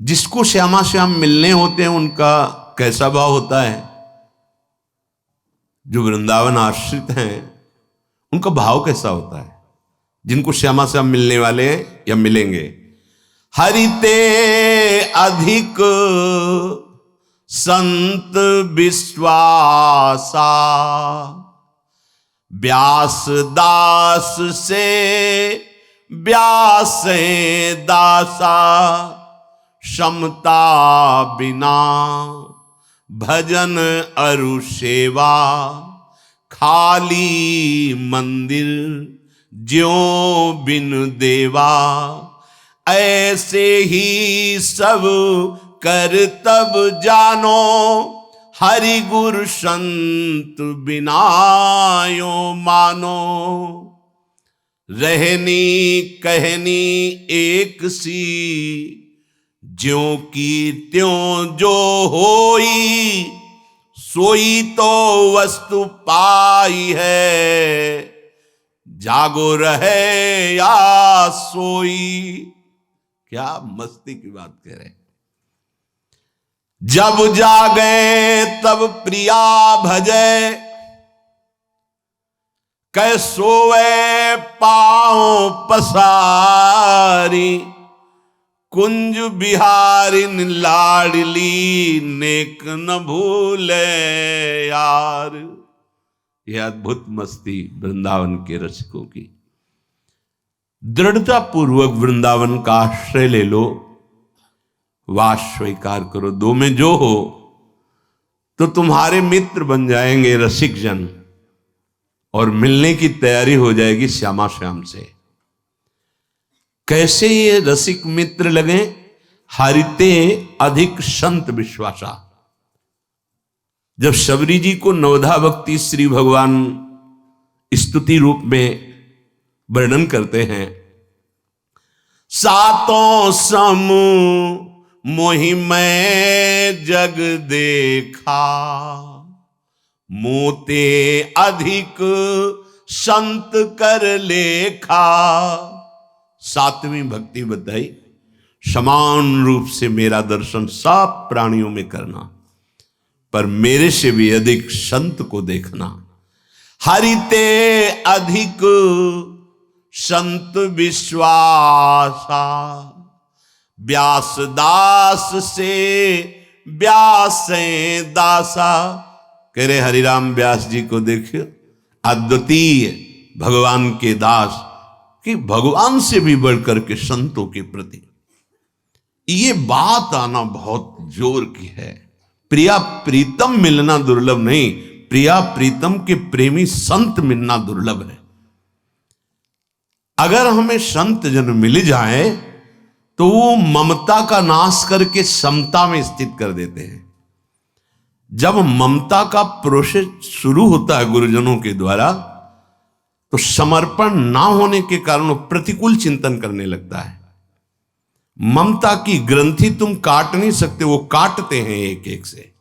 जिसको श्यामा श्याम मिलने होते हैं उनका कैसा भाव होता है? जो वृंदावन आश्रित हैं उनका भाव कैसा होता है? जिनको श्यामा श्याम मिलने वाले हैं या मिलेंगे। हरिते अधिक संत विश्वासा, व्यास दास से व्यास दासा, क्षमता बिना भजन अरु सेवा, खाली मंदिर ज्यों बिन देवा। ऐसे ही सब कर तब जानो, हरि गुरु संत बिना यो मानो। रहनी कहनी एक सी, ज्यों की त्यों जो होई, सोई तो वस्तु पाई है, जागो रहे या सोई। क्या मस्ती की बात कह रहे। जब जागे तब प्रिया भजे, कै सोवे पांव पसारी। कुंज बिहारिन लाडली, नेक न भूले यार। यह अद्भुत मस्ती वृंदावन के रसिकों की। दृढ़ता पूर्वक वृंदावन का आश्रय ले लो, वास स्वीकार करो। दो में जो हो तो तुम्हारे मित्र बन जाएंगे रसिक जन, और मिलने की तैयारी हो जाएगी श्यामा श्याम से। कैसे ये रसिक मित्र लगे? हरिते अधिक संत विश्वासा। जब शबरी जी को नवधा भक्ति श्री भगवान स्तुति रूप में वर्णन करते हैं, सातों सम मोहि मैं जग देखा, मोते अधिक संत कर लेखा। सातवीं भक्ति बताई, समान रूप से मेरा दर्शन सब प्राणियों में करना, पर मेरे से भी अधिक संत को देखना। हरिते अधिक संत विश्वासा, व्यास दास से व्यास दासा। कह रहे हरिराम व्यास जी को देखिए, अद्वितीय भगवान के दास, कि भगवान से भी बढ़कर के संतों के प्रति ये बात आना बहुत जोर की है। प्रिया प्रीतम मिलना दुर्लभ नहीं, प्रिया प्रीतम के प्रेमी संत मिलना दुर्लभ है। अगर हमें संत जन मिल जाए तो वो ममता का नाश करके समता में स्थित कर देते हैं। जब ममता का प्रोसेस शुरू होता है गुरुजनों के द्वारा, तो समर्पण ना होने के कारण वो प्रतिकूल चिंतन करने लगता है। ममता की ग्रंथि तुम काट नहीं सकते, वो काटते हैं एक एक से,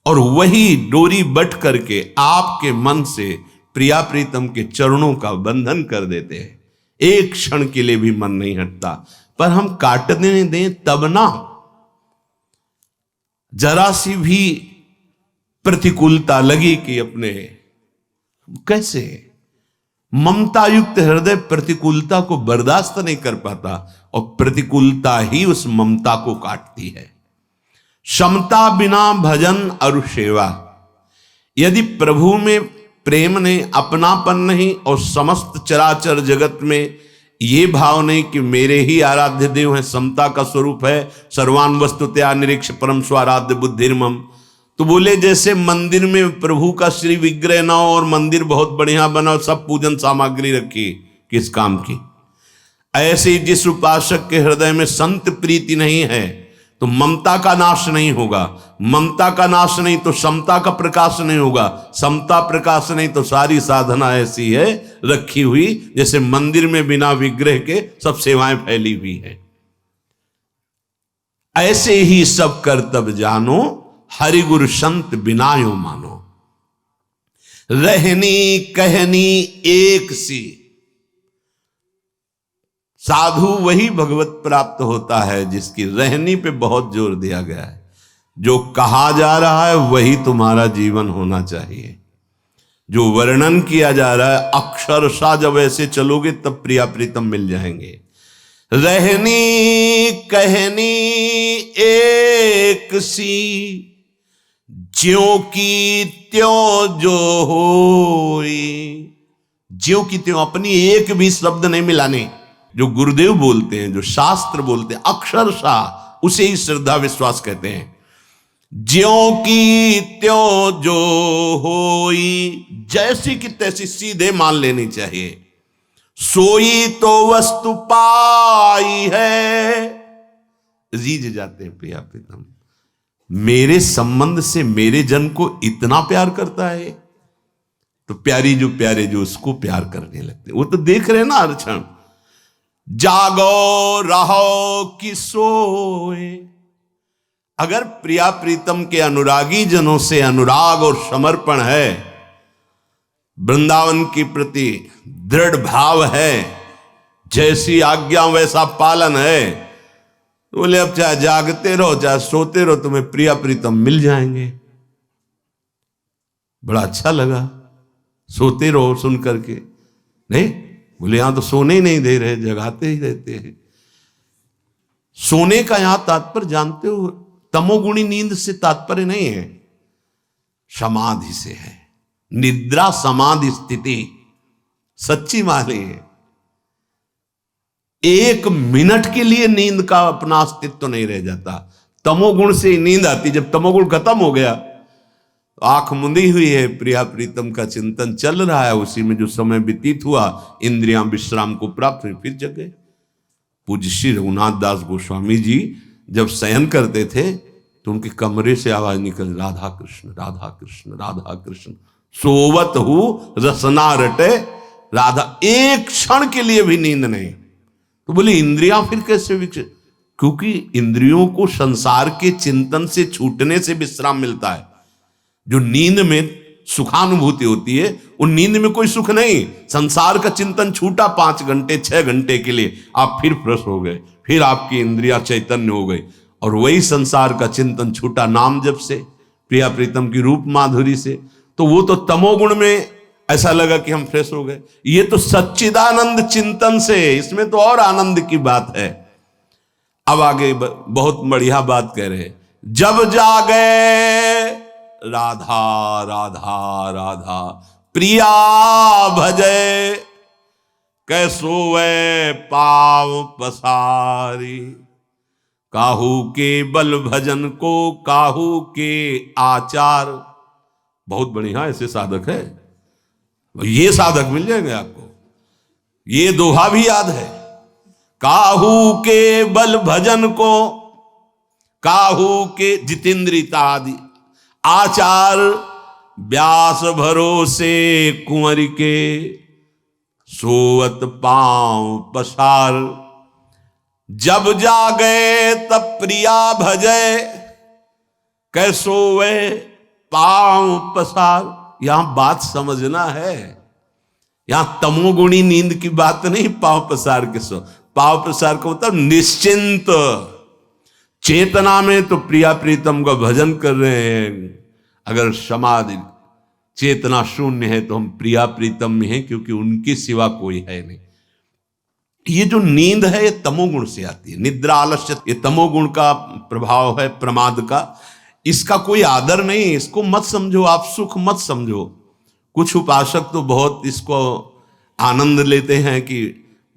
और वही डोरी बट करके आपके मन से प्रिया प्रीतम के चरणों का बंधन कर देते हैं। एक क्षण के लिए भी मन नहीं हटता, पर हम काटने दें तब ना। जरा सी भी प्रतिकूलता लगी कि अपने, कैसे ममता युक्त हृदय प्रतिकूलता को बर्दाश्त नहीं कर पाता, और प्रतिकूलता ही उस ममता को काटती है। समता बिना भजन अरु सेवा। यदि प्रभु में प्रेम नहीं, अपनापन नहीं, और समस्त चराचर जगत में ये भाव नहीं कि मेरे ही आराध्य देव हैं, समता का स्वरूप है, सर्वान वस्तुतया निरीक्ष परम स्वाराध्य बुद्धिर्मम, तो बोले जैसे मंदिर में प्रभु का श्री विग्रह ना हो और मंदिर बहुत बढ़िया बना और सब पूजन सामग्री रखी, किस काम की? ऐसे ही जिस उपासक के हृदय में संत प्रीति नहीं है तो ममता का नाश नहीं होगा, ममता का नाश नहीं तो समता का प्रकाश नहीं होगा, समता प्रकाश नहीं तो सारी साधना ऐसी है रखी हुई जैसे मंदिर में बिना विग्रह के सब सेवाएं फैली हुई है। ऐसे ही सब कर तब जानो, हरि गुरु संत बिना यो मानो। रहनी कहनी एक सी, साधु वही भगवत प्राप्त होता है जिसकी रहनी पे बहुत जोर दिया गया है। जो कहा जा रहा है वही तुम्हारा जीवन होना चाहिए। जो वर्णन किया जा रहा है अक्षरशः जब ऐसे चलोगे तब प्रिया प्रीतम मिल जाएंगे। रहनी कहनी एक सी, ज्यों की त्यों जो होई। ज्यों की त्यों, अपनी एक भी शब्द नहीं मिलाने। जो गुरुदेव बोलते हैं, जो शास्त्र बोलते हैं, अक्षरशः उसे ही श्रद्धा विश्वास कहते हैं। ज्यों की त्यों जो होई, जैसी की तैसी सीधे मान लेनी चाहिए। सोई तो वस्तु पाई है, रीझ जाते हैं प्रिया प्रीतम। मेरे संबंध से मेरे जन को इतना प्यार करता है, तो प्यारी जो प्यारे जो उसको प्यार करने लगते। वो तो देख रहे हैं ना हर क्षण। जागो रहो कि सोए। अगर प्रिया प्रीतम के अनुरागी जनों से अनुराग और समर्पण है, वृंदावन के प्रति दृढ़ भाव है, जैसी आज्ञा वैसा पालन है, बोले अब चाहे जागते रहो चाहे सोते रहो तुम्हें प्रिया प्रीतम मिल जाएंगे। बड़ा अच्छा लगा, सोते रहो सुन करके। नहीं बोले यहां तो सोने ही नहीं दे रहे, जगाते ही रहते हैं। सोने का यहां तात्पर्य जानते हो, तमोगुणी नींद से तात्पर्य नहीं है, समाधि से है। निद्रा समाधि स्थिति सच्ची माने है। एक मिनट के लिए नींद का अपना अस्तित्व तो नहीं रह जाता। तमोगुण से ही नींद आती। जब तमोगुण खत्म हो गया तो आंख मुंदी हुई है, प्रिया प्रीतम का चिंतन चल रहा है, उसी में जो समय व्यतीत हुआ इंद्रियां विश्राम को प्राप्त हुई, फिर जग गए। पूज्य श्री रघुनाथ दास गोस्वामी जी जब शयन करते थे तो उनके कमरे से आवाज निकल, राधा कृष्ण राधा कृष्ण राधा कृष्ण। सोवत हूं रसना रटे राधा। एक क्षण के लिए भी नींद नहीं। तो बोले इंद्रियां फिर कैसे विकसित? क्योंकि इंद्रियों को संसार के चिंतन से छूटने से विश्राम मिलता है। जो नींद में सुखानुभूति होती है, उन नींद में कोई सुख नहीं। संसार का चिंतन छूटा 5 घंटे 6 घंटे के लिए, आप फिर फ्रेश हो गए, फिर आपकी इंद्रियां चैतन्य हो गई। और वही संसार का चिंतन छूटा नाम जप से, प्रिया प्रीतम की रूप माधुरी से, तो वो तो तमोगुण में ऐसा लगा कि हम फ्रेश हो गए। ये तो सच्चिदानंद चिंतन से, इसमें तो और आनंद की बात है। अब आगे बहुत बढ़िया बात कह रहे हैं। जब जागे राधा राधा राधा, प्रिया भजे कैसो वे पाव पसारी। काहू के बल भजन को काहू के आचार। बहुत बढ़िया ऐसे साधक है, ये साधक मिल जाएंगे आपको। ये दोहा भी याद है, काहू के बल भजन को काहू के जितेंद्रिता आदि आचार। व्यास भरोसे कुंवर के सोवत पांव पसार। जब जागे तब प्रिया भजे कैसो वे पांव पसार। यहां बात समझना है, यहां तमोगुणी नींद की बात नहीं। पांव पसार के सो, पांव पसार का मतलब निश्चिंत चेतना में तो प्रिया प्रीतम का भजन कर रहे हैं। अगर समाधि चेतना शून्य है तो हम प्रिया प्रीतम में हैं, क्योंकि उनके सिवा कोई है नहीं। ये जो नींद है ये तमोगुण से आती है। निद्रा आलस्य ये तमोगुण का प्रभाव है, प्रमाद का। इसका कोई आदर नहीं, इसको मत समझो, आप सुख मत समझो। कुछ उपासक तो बहुत इसको आनंद लेते हैं कि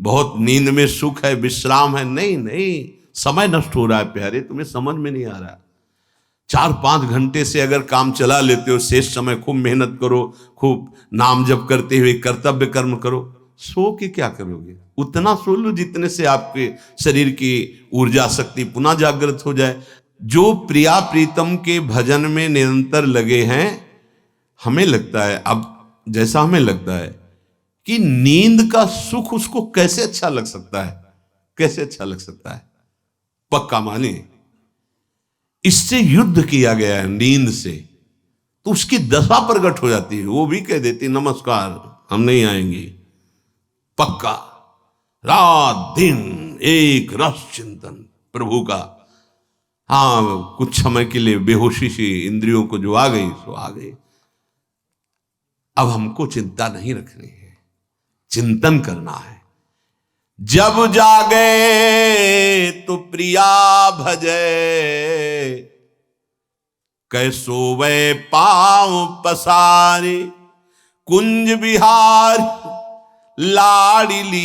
बहुत नींद में सुख है, विश्राम है। नहीं नहीं, समय नष्ट हो रहा है प्यारे, तुम्हें समझ में नहीं आ रहा। 4-5 घंटे से अगर काम चला लेते हो, शेष समय खूब मेहनत करो, खूब नाम जप करते हुए कर्तव्य कर्म करो। सो के क्या करोगे? उतना सो लो जितने से आपके शरीर की ऊर्जा शक्ति पुनः जागृत हो जाए। जो प्रिया प्रीतम के भजन में निरंतर लगे हैं, हमें लगता है, अब जैसा हमें लगता है कि नींद का सुख उसको कैसे अच्छा लग सकता है, कैसे अच्छा लग सकता है। पक्का माने इससे युद्ध किया गया है नींद से, तो उसकी दशा प्रकट हो जाती है। वो भी कह देती नमस्कार हम नहीं आएंगे, पक्का। रात दिन एक रस चिंतन प्रभु का। हाँ, कुछ समय के लिए बेहोशी सी इंद्रियों को जो आ गई सो आ गई। अब हमको चिंता नहीं रखनी है, चिंतन करना है। जब जागे तो प्रिया भजे, कैसो वे पांव पसारे, कुंज विहार लाडली,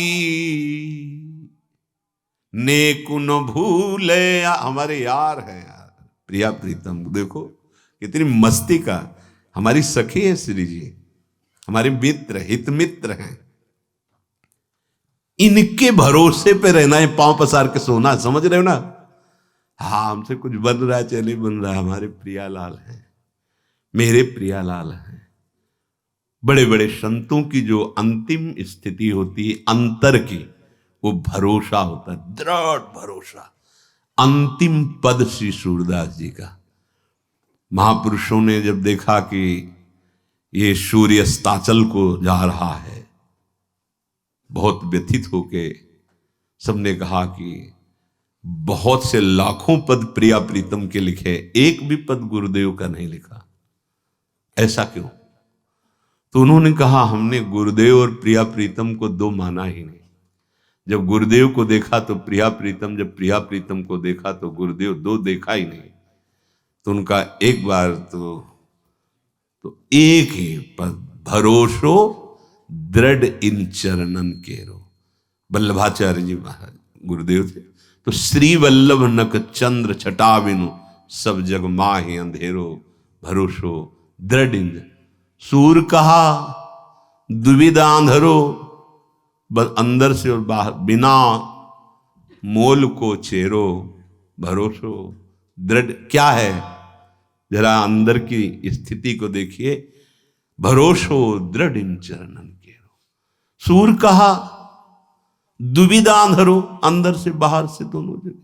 नेकुन भूले। हमारे यार है यार, प्रिया प्रीतम। देखो कितनी मस्ती का, हमारी सखी है श्री जी, हमारे मित्र हित मित्र हैं। इनके भरोसे पे रहना है, पांव पसार के सोना। समझ रहे हो ना? हाँ, हमसे कुछ बन रहा है चाहे नहीं बन रहा है, हमारे प्रियालाल हैं, मेरे प्रियालाल हैं। बड़े बड़े संतों की जो अंतिम स्थिति होती है अंतर की, वो भरोसा होता है, दृढ़ भरोसा। अंतिम पद श्री सूरदास जी का। महापुरुषों ने जब देखा कि ये सूर्य अस्ताचल को जा रहा है, बहुत व्यथित होके सबने कहा कि बहुत से लाखों पद प्रिया प्रीतम के लिखे, एक भी पद गुरुदेव का नहीं लिखा, ऐसा क्यों? तो उन्होंने कहा हमने गुरुदेव और प्रिया प्रीतम को दो माना ही नहीं। जब गुरुदेव को देखा तो प्रिया प्रीतम, जब प्रिया प्रीतम को देखा तो गुरुदेव, दो देखा ही नहीं। तो उनका एक बार तो एक ही पद, भरोसो दृढ़ इन चरणन केरो। वल्लभाचार्य जी महाराज गुरुदेव थे। तो श्री वल्लभ नक चंद्र छटा बिनु, सब जग माहि अंधेरो, भरोसो दृढ़ इन। सूर कहा दुविधांधरो, अंदर से और बाहर, बिना मोल को चेरो, भरोसो दृढ़। क्या है, जरा अंदर की स्थिति को देखिए। भरोसो दृढ़ इन चरणन केरो। सूर कहा दुविधांधरो, अंदर से बाहर से दोनों जगह,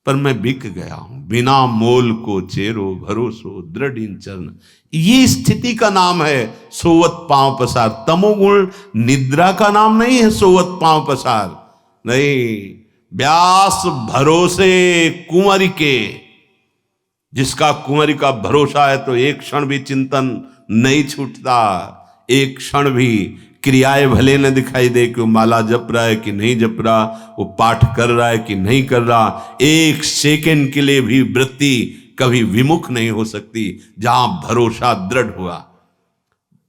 पर मैं बिक गया हूं। बिना मोल को चेरो, भरोसो दृढ़ इन चरण। ये स्थिति का नाम है सोवत पांव पसार। तमोगुण निद्रा का नाम नहीं है सोवत पांव पसार, नहीं। व्यास भरोसे कुंवर के, जिसका कुंवर का भरोसा है तो एक क्षण भी चिंतन नहीं छूटता, एक क्षण भी। क्रियाएं भले न दिखाई दे कि वो माला जप रहा है कि नहीं जप रहा, वो पाठ कर रहा है कि नहीं कर रहा, एक सेकंड के लिए भी वृत्ति कभी विमुख नहीं हो सकती जहां भरोसा दृढ़ हुआ।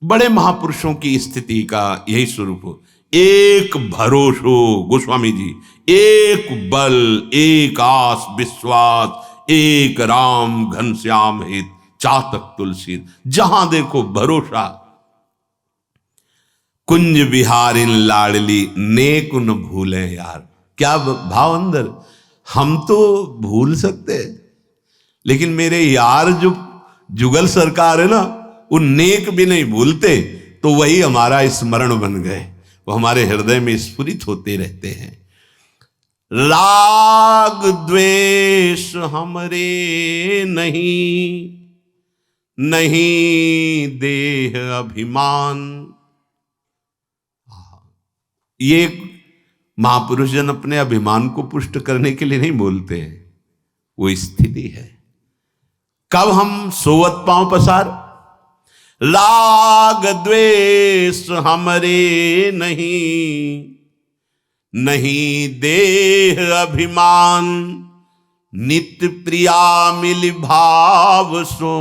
बड़े महापुरुषों की स्थिति का यही स्वरूप हो। एक भरोसो, गोस्वामी जी, एक बल, एक आस विश्वास, एक राम घनश्याम हित, चातक तुलसी। जहां देखो भरोसा। कुंज विहारिन लाडली, नेक न भूले यार। क्या भाव अंदर। हम तो भूल सकते हैं, लेकिन मेरे यार जो जुगल सरकार है ना, वो नेक भी नहीं भूलते, तो वही हमारा स्मरण बन गए, वो हमारे हृदय में स्फुरित होते रहते हैं। राग द्वेष हमरे नहीं, नहीं देह अभिमान। ये महापुरुष जन अपने अभिमान को पुष्ट करने के लिए नहीं बोलते हैं, वो स्थिति है। कब हम सोवत पांव पसार, राग द्वेष हमरे नहीं, नहीं देह अभिमान, नित्य प्रिया मिल भाव सो,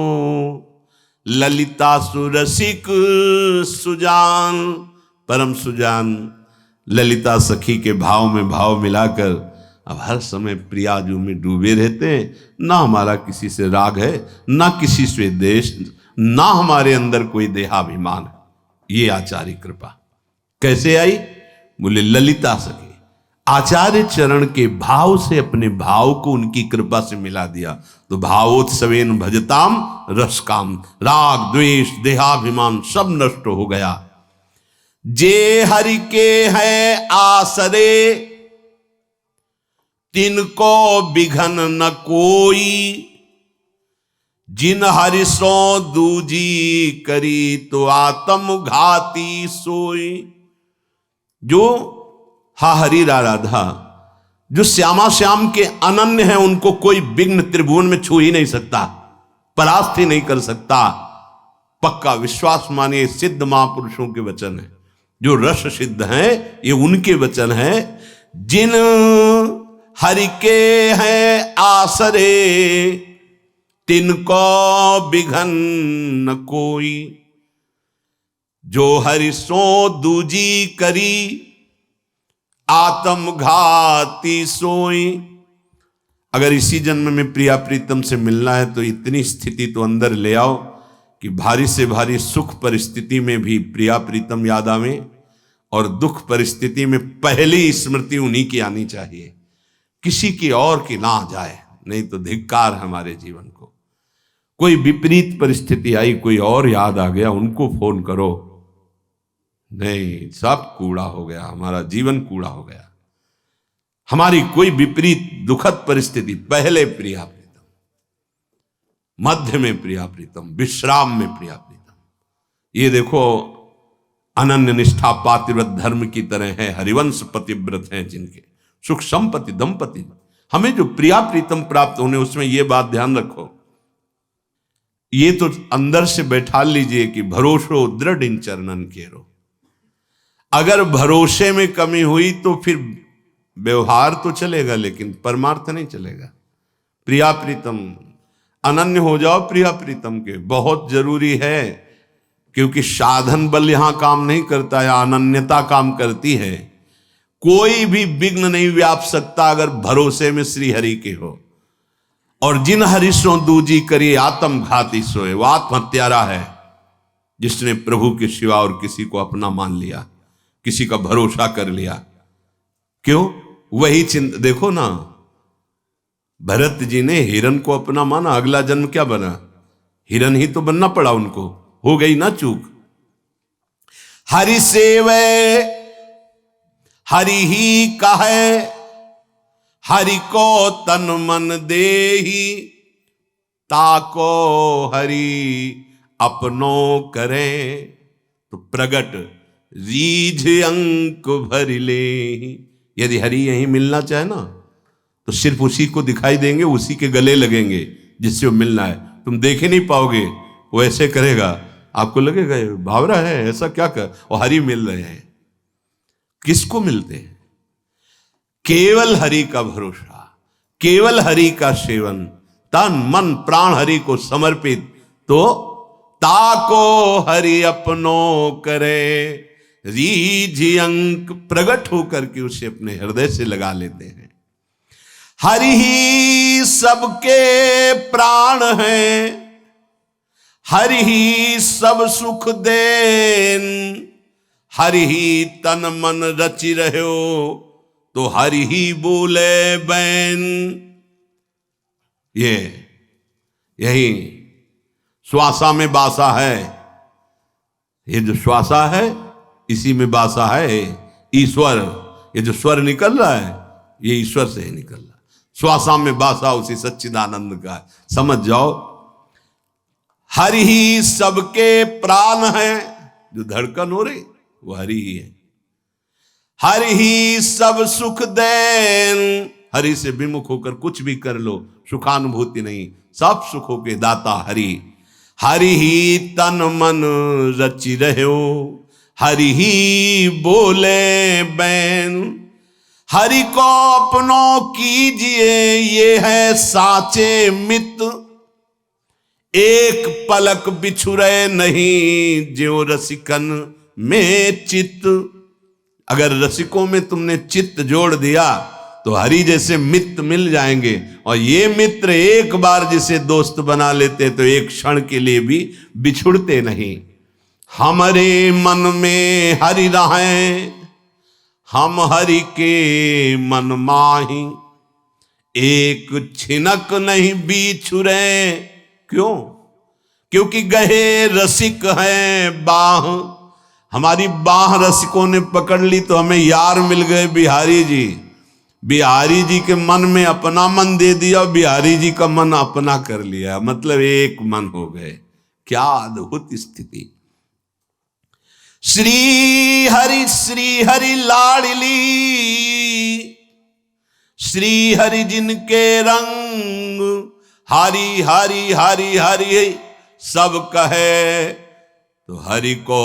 ललिता सुरसिक सुजान। परम सुजान ललिता सखी के भाव में भाव मिलाकर अब हर समय प्रियाजू में डूबे रहते हैं। ना हमारा किसी से राग है, ना किसी से द्वेष, ना हमारे अंदर कोई देहाभिमान है। ये आचार्य कृपा कैसे आई? बोले ललिता सखी, आचार्य चरण के भाव से अपने भाव को उनकी कृपा से मिला दिया, तो भावोत्सवेन भजताम रसकाम। राग द्वेष देहाभिमान सब नष्ट हो गया। जे हरि के है आसरे, तिनको बिघन न कोई, जिन हरि सो दूजी करी, तो आत्म घाती सोई। जो हा हरि राधा, जो श्यामा श्याम के अनन्य हैं उनको कोई विघ्न त्रिभुवन में छू ही नहीं सकता, परास्त ही नहीं कर सकता। पक्का विश्वास मानिए, सिद्ध महापुरुषों के वचन है, जो रस सिद्ध हैं, ये उनके वचन हैं। जिन हरि के हैं आसरे, तिनको बिघन न कोई। जो हरि सो दूजी करी, आत्मघाती सोई। अगर इसी जन्म में प्रिया प्रीतम से मिलना है तो इतनी स्थिति तो अंदर ले आओ कि भारी से भारी सुख परिस्थिति में भी प्रिया प्रीतम याद आवे, और दुख परिस्थिति में पहली स्मृति उन्हीं की आनी चाहिए, किसी की और की ना जाए, नहीं तो धिक्कार हमारे जीवन को। कोई विपरीत परिस्थिति आई, कोई और याद आ गया, उनको फोन करो, नहीं, सब कूड़ा हो गया, हमारा जीवन कूड़ा हो गया। हमारी कोई विपरीत दुखद परिस्थिति, पहले प्रिया प्रीतम, मध्य में प्रिया प्रीतम, विश्राम में प्रिया प्रीतम। ये देखो, अनन्य निष्ठा पातिव्रत धर्म की तरह है, हरिवंश पतिव्रत हैं जिनके, सुख संपत्ति दंपति। हमें जो प्रिया प्रीतम प्राप्त होने, उसमें ये बात ध्यान रखो, ये तो अंदर से बैठा लीजिए कि भरोसो दृढ़ इन चरणन केरो। अगर भरोसे में कमी हुई तो फिर व्यवहार तो चलेगा, लेकिन परमार्थ नहीं चलेगा। प्रिया प्रीतम, अनन्य हो जाओ प्रिया प्रीतम के, बहुत जरूरी है, क्योंकि साधन बल यहां काम नहीं करता है, अनन्यता काम करती है। कोई भी विघ्न नहीं व्याप सकता अगर भरोसे में श्री हरि के हो। और जिन हरिशो दूजी करिए, आत्मघाती सोए, वो आत्महत्यारा है जिसने प्रभु के सिवा और किसी को अपना मान लिया, किसी का भरोसा कर लिया। क्यों? वही चिंता देखो ना, भरत जी ने हिरन को अपना माना, अगला जन्म क्या बना? हिरन ही तो बनना पड़ा उनको, हो गई ना चूक। हरि सेवे हरि ही कहे, हरि को तन मन देही, ताको हरि अपनो करे। तो प्रगट रीझ अंक भर ले। यदि हरि यहीं मिलना चाहे ना, तो सिर्फ उसी को दिखाई देंगे, उसी के गले लगेंगे जिससे वो मिलना है। तुम देख ही नहीं पाओगे, वो ऐसे करेगा, आपको लगेगा भावरा है, ऐसा क्या कर, और हरि मिल रहे हैं। किसको मिलते हैं? केवल हरि का भरोसा, केवल हरि का सेवन, तन मन प्राण हरि को समर्पित, तो ताको हरि अपनो करे। रीझ अंक प्रकट होकर के उसे अपने हृदय से लगा लेते हैं। हरि ही सबके प्राण है, हरि ही सब सुख देन, हरि ही तन मन रचि रहो, तो हरि ही बोले बैन। यही श्वासा में बासा है, ये जो श्वासा है इसी में बासा है ईश्वर। ये जो स्वर निकल रहा है ये ईश्वर से ही निकल रहा है। श्वासा में बासा उसी सच्चिदानंद का है, समझ जाओ। हरि ही सबके प्राण है, जो धड़कन हो रही वो हरि ही है। हरि ही सब सुख देन, हरि से विमुख होकर कुछ भी कर लो सुखानुभूति नहीं, सब सुखों के दाता हरि। हरि ही तन मन रचि रहो, हरि ही बोले बैन। हरि को अपनों कीजिए, ये है साचे मित्र। एक पलक बिछुरे नहीं, ज्यों रसिकन में चित्त। अगर रसिकों में तुमने चित्त जोड़ दिया तो हरि जैसे मित्र मिल जाएंगे। और ये मित्र एक बार जिसे दोस्त बना लेते तो एक क्षण के लिए भी बिछुड़ते नहीं। हमारे मन में हरि रहें, हम हरि के मन माही। एक छिनक नहीं बिछुरे। क्यों? क्योंकि गहे रसिक हैं बाह। हमारी बाह रसिकों ने पकड़ ली तो हमें यार मिल गए बिहारी जी। बिहारी जी के मन में अपना मन दे दिया, बिहारी जी का मन अपना कर लिया, मतलब एक मन हो गए। क्या अद्भुत स्थिति। श्री हरि लाडली, श्री हरि जिनके रंग, हरि हरि हरि हरि सब कहे, तो हरि को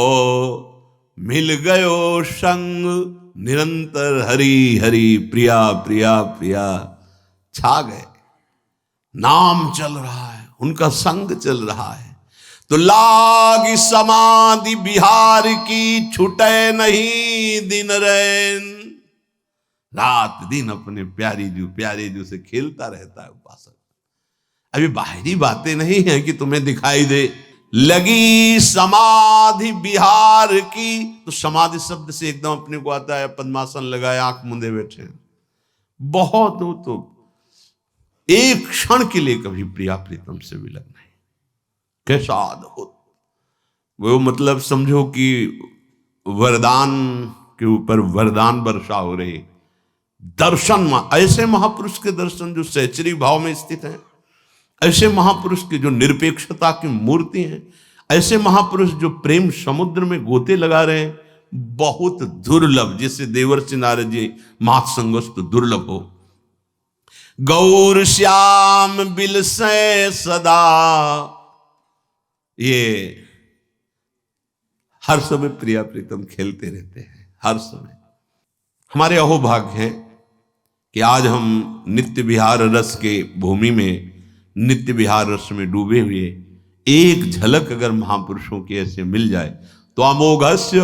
मिल गयो संग, निरंतर हरि हरि प्रिया प्रिया प्रिया छा गए। नाम चल रहा है, उनका संग चल रहा है। तो लागी समाधि बिहार की, छूटे नहीं दिन रैन। रात दिन अपने प्यारे जू से खेलता रहता है उपासक। अभी बाहरी बातें नहीं है कि तुम्हें दिखाई दे। लगी समाधि बिहार की, तो समाधि शब्द से एकदम अपने को आता है पद्मासन लगाए आंख मूंदे बैठे, बहुत हो तो एक क्षण के लिए कभी प्रिया प्रीतम से विलग नहीं। कैसा अद्भुत, वो मतलब समझो कि वरदान के ऊपर वरदान वर्षा हो रही। दर्शन, ऐसे महापुरुष के दर्शन जो सहचरी भाव में स्थित हैं, ऐसे महापुरुष की जो निरपेक्षता की मूर्ति हैं, ऐसे महापुरुष जो प्रेम समुद्र में गोते लगा रहे हैं, बहुत दुर्लभ। जिससे देवर्षि नारद जी महासंगस्त दुर्लभ हो। गौर श्याम बिल से सदा, ये हर समय प्रिया प्रीतम खेलते रहते हैं, हर समय। हमारे अहोभाग्य है कि आज हम नित्य विहार रस के भूमि में, नित्य विहार रस में डूबे हुए, एक झलक अगर महापुरुषों की ऐसे मिल जाए तो अमोघस्य,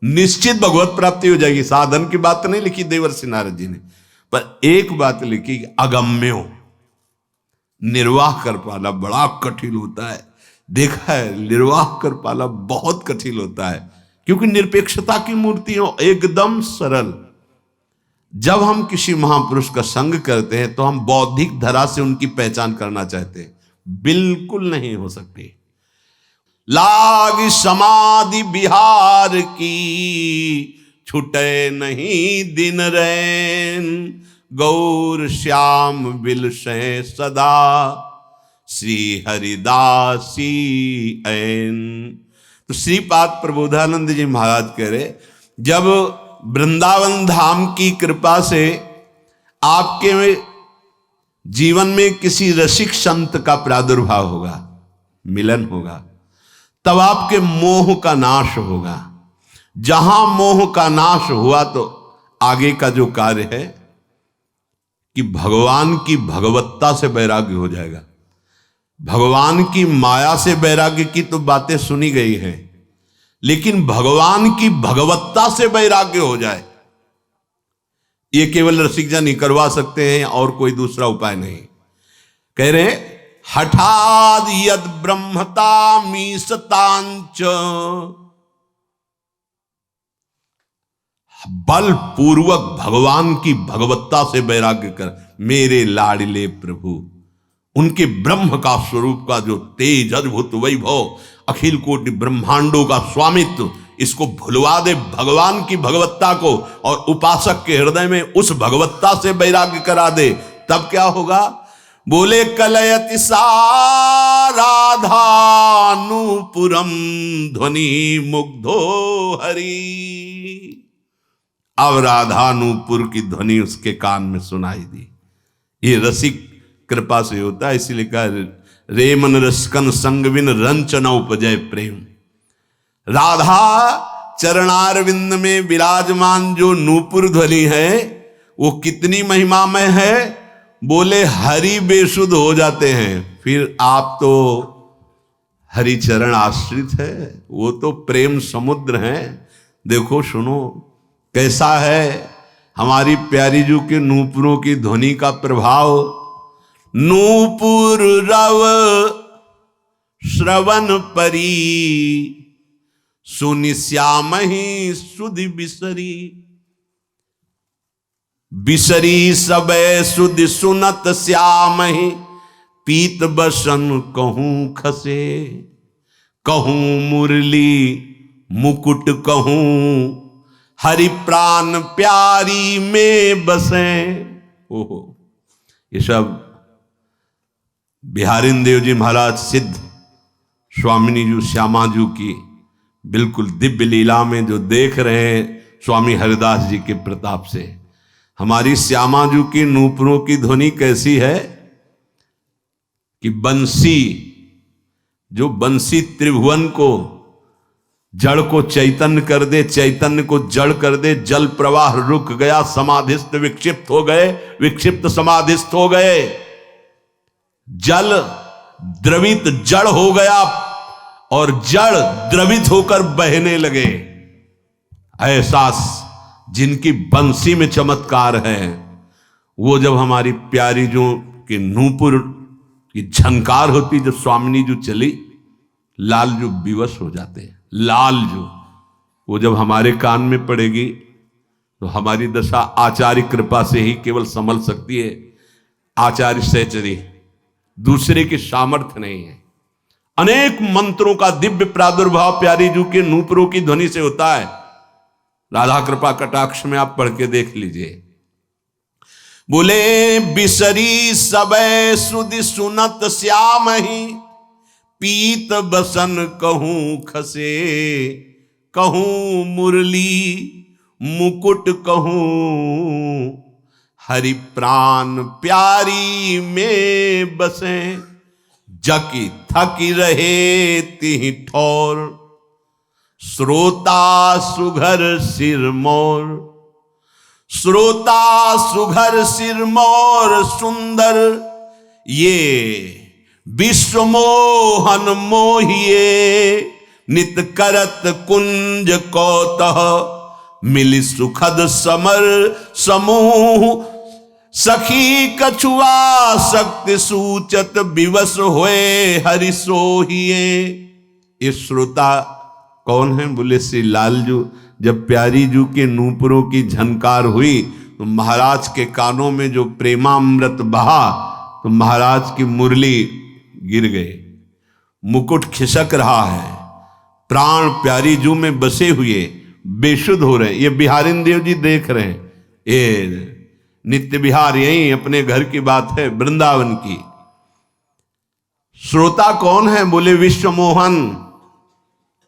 निश्चित भगवत प्राप्ति हो जाएगी। साधन की बात नहीं लिखी देवर्षि नारद जी ने, पर एक बात लिखी, अगम्यो, निर्वाह कर पाना बड़ा कठिन होता है। देखा है, निर्वाह कर पाना बहुत कठिन होता है, क्योंकि निरपेक्षता की मूर्ति हो, एकदम सरल। जब हम किसी महापुरुष का संग करते हैं तो हम बौद्धिक धरा से उनकी पहचान करना चाहते हैं, बिल्कुल नहीं हो सकती। लाग समाधि बिहार की, छुटे नहीं दिन रैन, गौर श्याम बिल से सदा, श्री हरिदासी ऐन। तो श्रीपाद प्रबोधानंद जी महाराज कह रहे, जब वृंदावन धाम की कृपा से आपके जीवन में किसी रसिक संत का प्रादुर्भाव होगा, मिलन होगा, तब आपके मोह का नाश होगा। जहां मोह का नाश हुआ तो आगे का जो कार्य है कि भगवान की भगवत्ता से वैराग्य हो जाएगा। भगवान की माया से वैराग्य की तो बातें सुनी गई हैं, लेकिन भगवान की भगवत्ता से वैराग्य हो जाए, ये केवल रसिक जन ही करवा सकते हैं, और कोई दूसरा उपाय नहीं। कह रहे हठाद यद ब्रह्मता मीसतांच, बल पूर्वक भगवान की भगवत्ता से वैराग्य कर। मेरे लाडले प्रभु, उनके ब्रह्म का स्वरूप का जो तेज, अद्भुत वैभव, अखिल कोटि ब्रह्मांडों का स्वामित्व, इसको भुलवा दे भगवान की भगवत्ता को, और उपासक के हृदय में उस भगवत्ता से वैराग्य करा दे। तब क्या होगा? बोले कलयति सा राधानुपुरम ध्वनि मुग्धो हरि। अब राधानुपुर की ध्वनि उसके कान में सुनाई दी। ये रसिक कृपा से होता है, इसीलिए कहा रेमन रसकन संग बिन रंच न उपजय प्रेम। राधा चरणारविंद में विराजमान जो नूपुर ध्वनि है वो कितनी महिमामय है। बोले हरि बेसुध हो जाते हैं, फिर आप तो हरि चरण आश्रित है, वो तो प्रेम समुद्र हैं। देखो सुनो कैसा है हमारी प्यारी जू के नूपुरों की ध्वनि का प्रभाव। नूपुर रव श्रवण परी, सुनि श्याम ही सुधि बिसरी। बिसरी सबे सुधि सुनत श्याम ही, पीत बसन कहूं खसे। कहूं मुरली मुकुट कहूं, हरि प्राण प्यारी में बसे। ओहो, ये सब बिहारिन देव जी महाराज सिद्ध स्वामिनी जी श्यामा जू की बिल्कुल दिव्य लीला में जो देख रहे हैं स्वामी हरिदास जी के प्रताप से। हमारी श्यामा जी की नूपुरों की ध्वनि कैसी है कि बंसी, जो बंसी त्रिभुवन को, जड़ को चैतन्य कर दे, चैतन्य को जड़ कर दे, जल प्रवाह रुक गया, समाधिस्थ विक्षिप्त हो गए, विक्षिप्त समाधिस्थ हो गए, जल द्रवित जड़ हो गया और जड़ द्रवित होकर बहने लगे। ऐसा जिनकी बंसी में चमत्कार है, वो जब हमारी प्यारी जो कि नूपुर की झनकार होती, जब स्वामिनी जो चली, लाल जो विवश हो जाते हैं। लाल जो वो जब हमारे कान में पड़ेगी तो हमारी दशा आचार्य कृपा से ही केवल संभल सकती है। आचार्य सहचरी, दूसरे की सामर्थ्य नहीं है। अनेक मंत्रों का दिव्य प्रादुर्भाव प्यारी जू के नूपुरों की ध्वनि से होता है। राधा कृपा कटाक्ष में आप पढ़ के देख लीजिए। बोले बिसरी सबे सुधि सुनत श्याम ही, पीत बसन कहूं खसे, कहूं मुरली मुकुट कहूं, हरि प्राण प्यारी में बसे, जकी थकी रहे तिहि ठौर, श्रोता सुघर सिरमौर, श्रोता सुघर सिरमौर सुंदर, ये विश्व मोहन मोहिए, नित करत कुंज कौतः, मिली सुखद समर समूह, सखी कछुआ शक्ति सूचत, विवश होए हरि सोहिए। ये श्रोता कौन है? बोले श्री लालजू। जब प्यारी जू के नूपुरों की झनकार हुई तो महाराज के कानों में जो प्रेमामृत बहा तो महाराज की मुरली गिर गए, मुकुट खिसक रहा है, प्राण प्यारी जू में बसे हुए बेशुद्ध हो रहे हैं। ये बिहारिन देव जी देख रहे हैं। ये नित्य विहार यही अपने घर की बात है, वृंदावन की। श्रोता कौन है? बोले विश्व मोहन,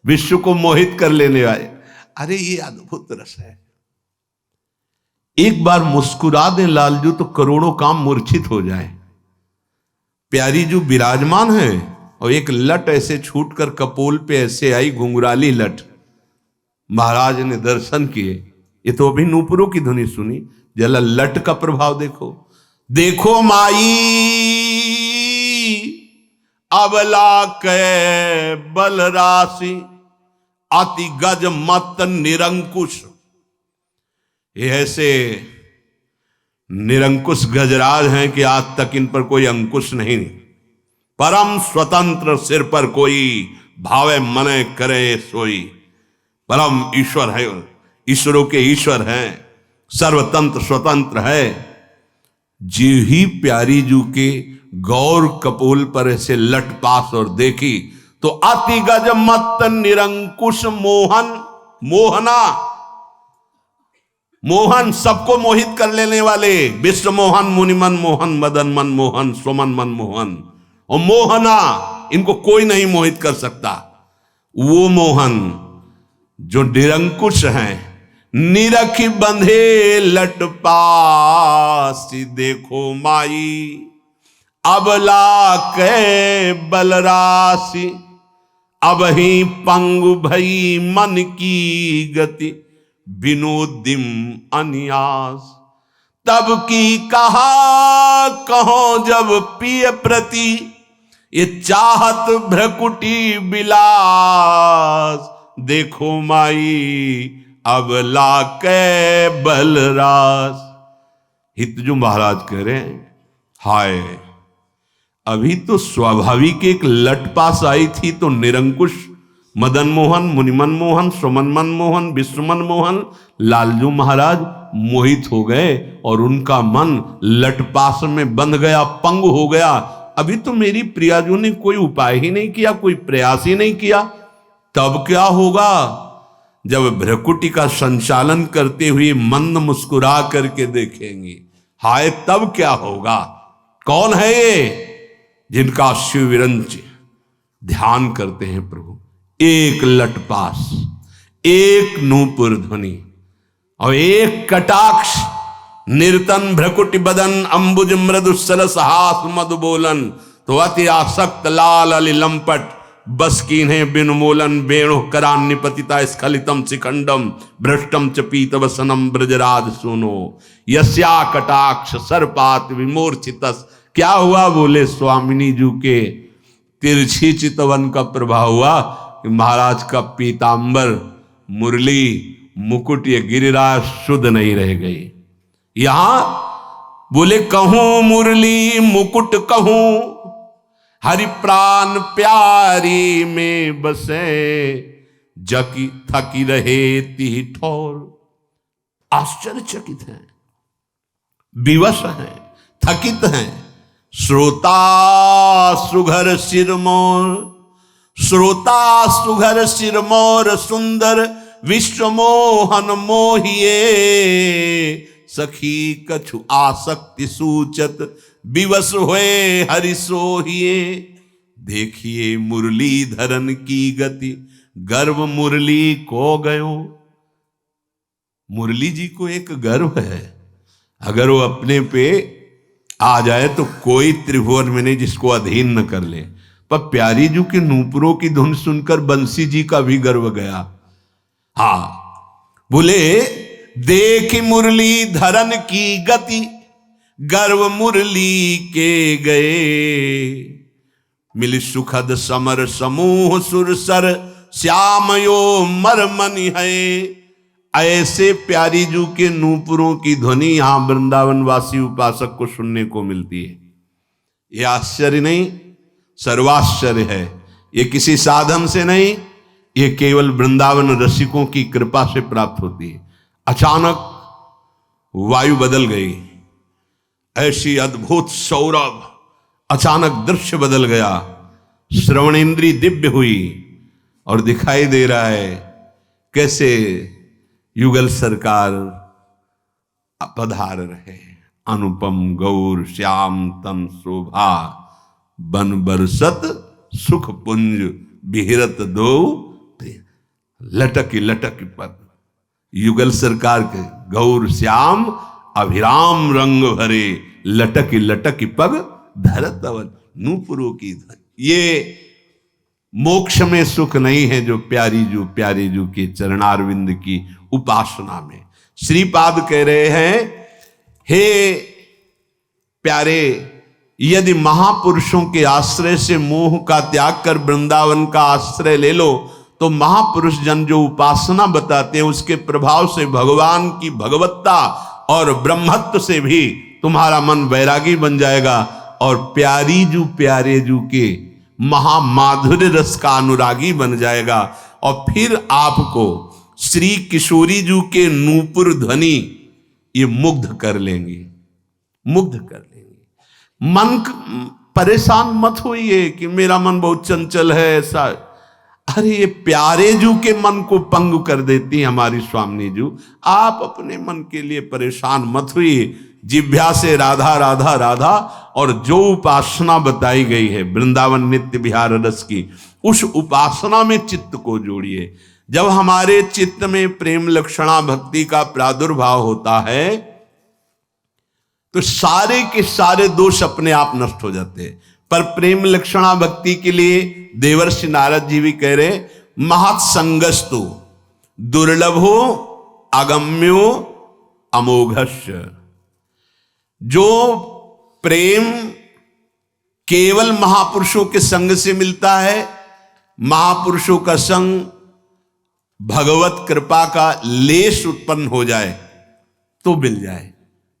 विश्व को मोहित कर लेने वाले। अरे ये अद्भुत रस है। एक बार मुस्कुरा दे लालजू तो करोड़ों काम मूर्छित हो जाए। प्यारी जो विराजमान है और एक लट ऐसे छूटकर कपोल पे ऐसे आई, घुंघराली लट। महाराज ने दर्शन किए। ये तो अभी नूपुरों की ध्वनि सुनी, जला लट का प्रभाव देखो। देखो माई अबला के बल राशि, अति गज मत निरंकुश। ये ऐसे निरंकुश गजराज हैं कि आज तक इन पर कोई अंकुश नहीं। परम स्वतंत्र सिर पर कोई भावे मने करे सोई। परम ईश्वर है, ईश्वरों के ईश्वर हैं, सर्वतंत्र स्वतंत्र है। जी ही प्यारी जू के गौर कपोल पर ऐसे लट पास और देखी तो अति गज मत निरंकुश मोहन, मोहना, मोहन सबको मोहित कर लेने वाले। विश्व मोहन, मुनिमन मोहन, मदन मन मोहन, सोमन मन मोहन और मोहना, इनको कोई नहीं मोहित कर सकता। वो मोहन जो निरंकुश हैं, निरखी बंधे लट पासी। देखो माई अबला के बलराशि, अब ही पंगु भई मन की गति, विनोदिम अन्यास। तब की कहा कहो जब पिय प्रति, ये चाहत भ्रकुटी बिलास। देखो माई अबला के बलरास। हितजू महाराज कह रहे हैं, हाय अभी तो स्वाभाविक एक लट पास आई थी तो निरंकुश मदन मोहन, मुनिमन मोहन, सोमन मन मोहन, विश्वमन मोहन, लालजू महाराज मोहित हो गए और उनका मन लटपास में बंध गया, पंग हो गया। अभी तो मेरी प्रियाजू ने कोई उपाय ही नहीं किया, कोई प्रयास ही नहीं किया। तब क्या होगा? जब भ्रकुटी का संचालन करते हुए मंद मुस्कुरा करके देखेंगी, हाय तब क्या होगा? कौन है ये? जिनका शिव विरंच ध्यान करते हैं प्रभु। एक लटपास, एक नूपुर ध्वनि और एक कटाक्ष, निर्तन भ्रकुटि बदन अंबुज मृदुसल सहास मधु बोलन, तो अति आसक्त लाल अली लंपट बस कीन्हें बिन मोलन, वेणु करान्निपतिता स्खलितम शिखंडम भ्रष्टम च पीत वसनम ब्रजराज सुनो, यस्या कटाक्ष सर्पात विमूर्छितस। क्या हुआ? बोले स्वामिनी जी के तिरछी चितवन का प्रभाव हुआ कि महाराज का पीतांबर, मुरली, मुकुट, ये गिरिराज शुद्ध नहीं रह गई। यहां बोले कहूं मुरली मुकुट कहूं, हरि प्राण प्यारी में बसे, जकी थकी रहे ती ठोर। आश्चर्यचकित हैं, विवश हैं, थकित हैं। श्रोता सुघर सिरमोर, श्रोता सुघर सिरमोर सुंदर विश्व मोहन मोहिए, सखी कछु आसक्ति सूचत विवश हुए हरि सोहिए। देखिए मुरली धरन की गति, गर्व मुरली को गयो। मुरली जी को एक गर्व है, अगर वो अपने पे आ जाए तो कोई त्रिभुवन में नहीं जिसको अधीन न कर ले। पर प्यारी जी के नूपुरों की धुन सुनकर बंसी जी का भी गर्व गया। हाँ, बोले देख मुरली धरन की गति, गर्व मुरली के गए, मिल सुखद समर समूह सुरसर, श्यामयो मरमनि है। ऐसे प्यारी जू के नूपुरों की ध्वनि यहां वृंदावन वासी उपासक को सुनने को मिलती है। यह आश्चर्य नहीं, सर्वाश्चर्य है। ये किसी साधन से नहीं, ये केवल वृंदावन रसिकों की कृपा से प्राप्त होती है। अचानक वायु बदल गई, ऐसी अद्भुत सौरभ, अचानक दृश्य बदल गया, श्रवणेन्द्रिय दिव्य हुई और दिखाई दे रहा है कैसे युगल सरकार पधार रहे। अनुपम गौर श्याम तम शोभा, बन बरसत सुख पुंज बिहरत दो, लटक लटक पद। युगल सरकार के गौर श्याम अभिराम रंग भरे, लटक लटक पग धरत अवन। नूपुरों की ये मोक्ष में सुख नहीं है जो प्यारी जू के चरणारविंद की उपासना में। श्रीपाद कह रहे हैं, हे प्यारे, यदि महापुरुषों के आश्रय से मोह का त्याग कर वृंदावन का आश्रय ले लो तो महापुरुष जन जो उपासना बताते हैं उसके प्रभाव से भगवान की भगवत्ता और ब्रह्मत्व से भी तुम्हारा मन वैरागी बन जाएगा और प्यारे जू के महामाधुर्य रस का अनुरागी बन जाएगा। और फिर आपको श्री किशोरी जू के नूपुर ध्वनि ये मुग्ध कर लेंगी, मुग्ध कर लेंगी। मन परेशान मत होइए कि मेरा मन बहुत चंचल है ऐसा। अरे ये प्यारे जू के मन को पंग कर देती है हमारी स्वामिनी जू। आप अपने मन के लिए परेशान मत हुई, जिभ्या से राधा राधा राधा, और जो उपासना बताई गई है वृंदावन नित्य विहार रस की, उस उपासना में चित्त को जोड़िए। जब हमारे चित्त में प्रेम लक्षणा भक्ति का प्रादुर्भाव होता है तो सारे के सारे दोष अपने आप नष्ट हो जाते हैं। पर प्रेम लक्षणा भक्ति के लिए देवर्षि नारद जी भी कह रहे, महत् संगस्तु दुर्लभो अगम्यो अमोघस्य। जो प्रेम केवल महापुरुषों के संग से मिलता है, महापुरुषों का संग भगवत कृपा का लेश उत्पन्न हो जाए तो मिल जाए।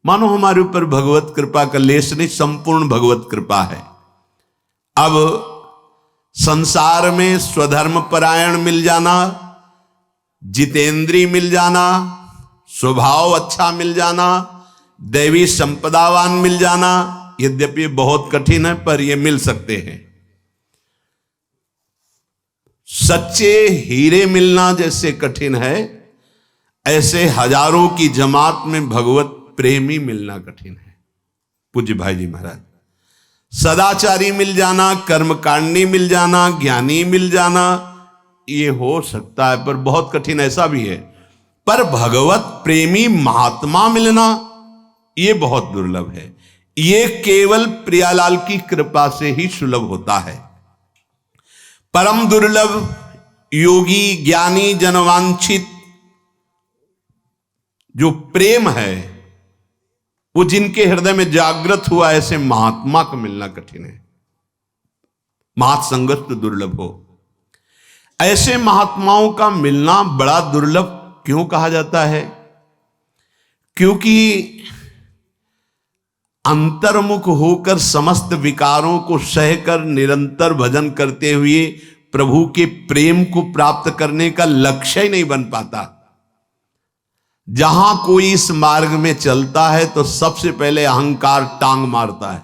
मानो हमारे ऊपर भगवत कृपा का लेश नहीं, संपूर्ण भगवत कृपा है। अब संसार में स्वधर्म परायण मिल जाना, जितेंद्री मिल जाना, स्वभाव अच्छा मिल जाना, दैवी संपदावान मिल जाना, यद्यपि बहुत कठिन है पर ये मिल सकते हैं। सच्चे हीरे मिलना जैसे कठिन है, ऐसे हजारों की जमात में भगवत प्रेमी मिलना कठिन है। पूज्य भाई जी महाराज, सदाचारी मिल जाना, कर्मकांडी मिल जाना, ज्ञानी मिल जाना, ये हो सकता है, पर बहुत कठिन ऐसा भी है। पर भगवत प्रेमी महात्मा मिलना ये बहुत दुर्लभ है। ये केवल प्रियालाल की कृपा से ही सुलभ होता है। परम दुर्लभ योगी ज्ञानी जनवांछित जो प्रेम है वो जिनके हृदय में जागृत हुआ, ऐसे महात्मा को मिलना कठिन है। महात्संगत तो दुर्लभ हो। ऐसे महात्माओं का मिलना बड़ा दुर्लभ क्यों कहा जाता है? क्योंकि अंतर्मुख होकर समस्त विकारों को सहकर निरंतर भजन करते हुए प्रभु के प्रेम को प्राप्त करने का लक्ष्य ही नहीं बन पाता। जहां कोई इस मार्ग में चलता है तो सबसे पहले अहंकार टांग मारता है।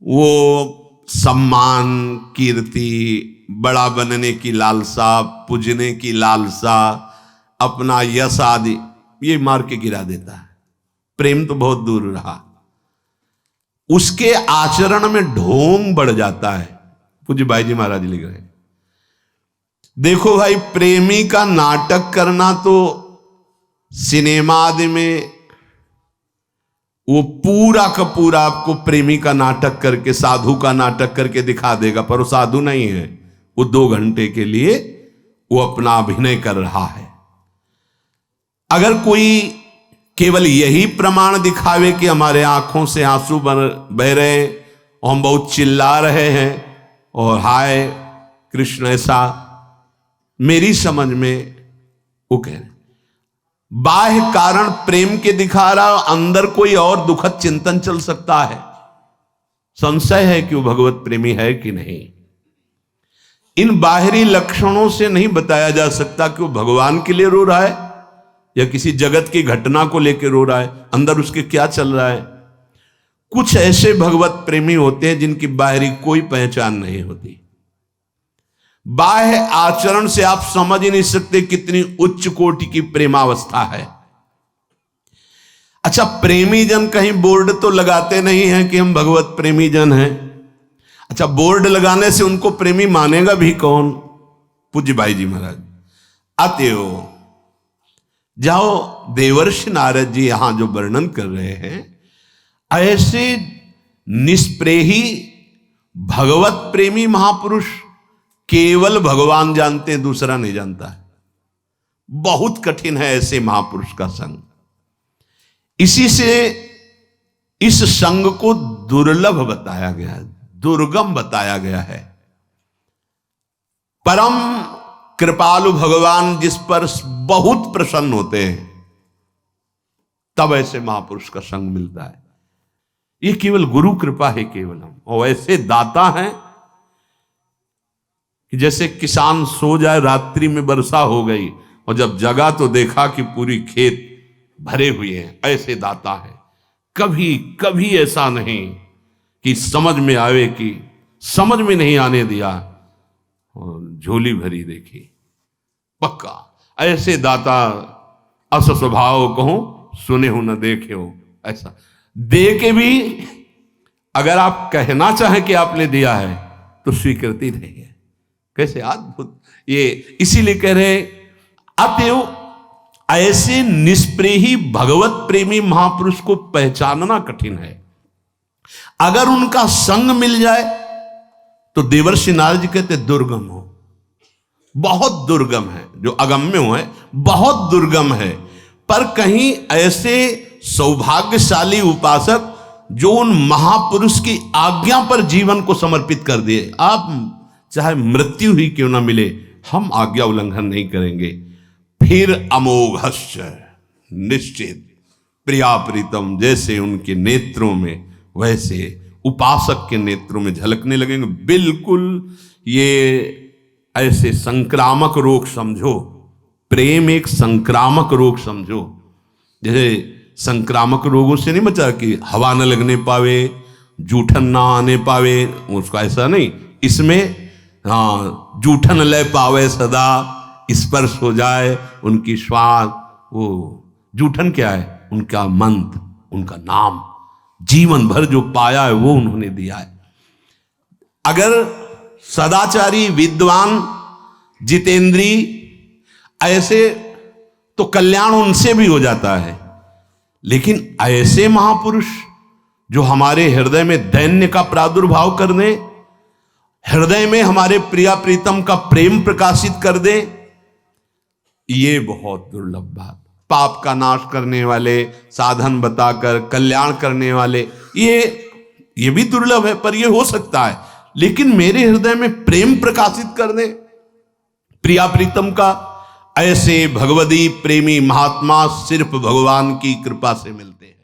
वो सम्मान, कीर्ति, बड़ा बनने की लालसा, पूजने की लालसा, अपना यश आदि ये मार के गिरा देता है। प्रेम तो बहुत दूर रहा। उसके आचरण में ढोंग बढ़ जाता है। पूज्य भाई जी महाराज लिख रहे हैं, देखो भाई, प्रेमी का नाटक करना तो सिनेमा आदि में वो पूरा का पूरा आपको प्रेमी का नाटक करके, साधु का नाटक करके दिखा देगा, पर वो साधु नहीं है। वो 2 घंटे के लिए वो अपना अभिनय कर रहा है। अगर कोई केवल यही प्रमाण दिखावे कि हमारे आंखों से आंसू बह रहे हैं और हम बहुत चिल्ला रहे हैं और हाय कृष्ण, ऐसा मेरी समझ में वो कह रहे, बाह्य कारण प्रेम के दिखा रहा, अंदर कोई और दुखद चिंतन चल सकता है। संशय है कि वो भगवत प्रेमी है कि नहीं। इन बाहरी लक्षणों से नहीं बताया जा सकता कि वो भगवान के लिए रो रहा है या किसी जगत की घटना को लेकर रो रहा है। अंदर उसके क्या चल रहा है। कुछ ऐसे भगवत प्रेमी होते हैं जिनकी बाहरी कोई पहचान नहीं होती। बाह्य आचरण से आप समझ ही नहीं सकते कितनी उच्च कोटि की प्रेमावस्था है। अच्छा, प्रेमी जन कहीं बोर्ड तो लगाते नहीं हैं कि हम भगवत प्रेमी जन हैं। अच्छा, बोर्ड लगाने से उनको प्रेमी मानेगा भी कौन? पूज्य भाई जी महाराज, अतएव जाओ, देवर्षि नारद जी यहां जो वर्णन कर रहे हैं, ऐसे निष्प्रेही भगवत प्रेमी महापुरुष केवल भगवान जानते हैं, दूसरा नहीं जानता है। बहुत कठिन है ऐसे महापुरुष का संग। इसी से इस संग को दुर्लभ बताया गया है, दुर्गम बताया गया है। परम कृपालु भगवान जिस पर बहुत प्रसन्न होते हैं, तब ऐसे महापुरुष का संग मिलता है। ये केवल गुरु कृपा है केवलम। और ऐसे दाता हैं कि जैसे किसान सो जाए, रात्रि में वर्षा हो गई और जब जगा तो देखा कि पूरी खेत भरे हुए हैं। ऐसे दाता है। कभी कभी ऐसा नहीं कि समझ में आवे कि समझ में नहीं आने दिया और झोली भरी देखी। पक्का ऐसे दाता अस स्वभाव कहूं, सुने हो न देखे हो। ऐसा दे के भी अगर आप कहना चाहें कि आपने दिया है तो स्वीकृति नहीं है। कैसे अद्भुत! ये इसीलिए कह रहे, अतएव ऐसे निष्प्रेही भगवत प्रेमी महापुरुष को पहचानना कठिन है। अगर उनका संग मिल जाए तो देवर्षि नारद जी कहते दुर्गम हो, बहुत दुर्गम है। जो अगम्य हो है बहुत दुर्गम है। पर कहीं ऐसे सौभाग्यशाली उपासक जो उन महापुरुष की आज्ञा पर जीवन को समर्पित कर दिए, आप चाहे मृत्यु ही क्यों ना मिले, हम आज्ञा उल्लंघन नहीं करेंगे। फिर अमोघश्च निश्चित प्रिया प्रीतम, जैसे उनके नेत्रों में वैसे उपासक के नेत्रों में झलकने लगेंगे। बिल्कुल ये ऐसे संक्रामक रोग समझो, प्रेम एक संक्रामक रोग समझो। जैसे संक्रामक रोगों से नहीं बचा कि हवा न लगने पावे, जूठन ना आने पावे, उसका ऐसा नहीं। इसमें हाँ, जूठन ले पावे सदा, स्पर्श हो जाए उनकी श्वास। वो जूठन क्या है? उनका मंत्र, उनका नाम। जीवन भर जो पाया है वो उन्होंने दिया है। अगर सदाचारी, विद्वान, जितेंद्री, ऐसे तो कल्याण उनसे भी हो जाता है। लेकिन ऐसे महापुरुष जो हमारे हृदय में दैन्य का प्रादुर्भाव कर दे, हृदय में हमारे प्रिया प्रीतम का प्रेम प्रकाशित कर दे, ये बहुत दुर्लभ बात। पाप का नाश करने वाले, साधन बताकर कल्याण करने वाले, ये भी दुर्लभ है, पर ये हो सकता है। लेकिन मेरे हृदय में प्रेम प्रकाशित कर दे प्रिया प्रीतम का, ऐसे भगवदी प्रेमी महात्मा सिर्फ भगवान की कृपा से मिलते हैं।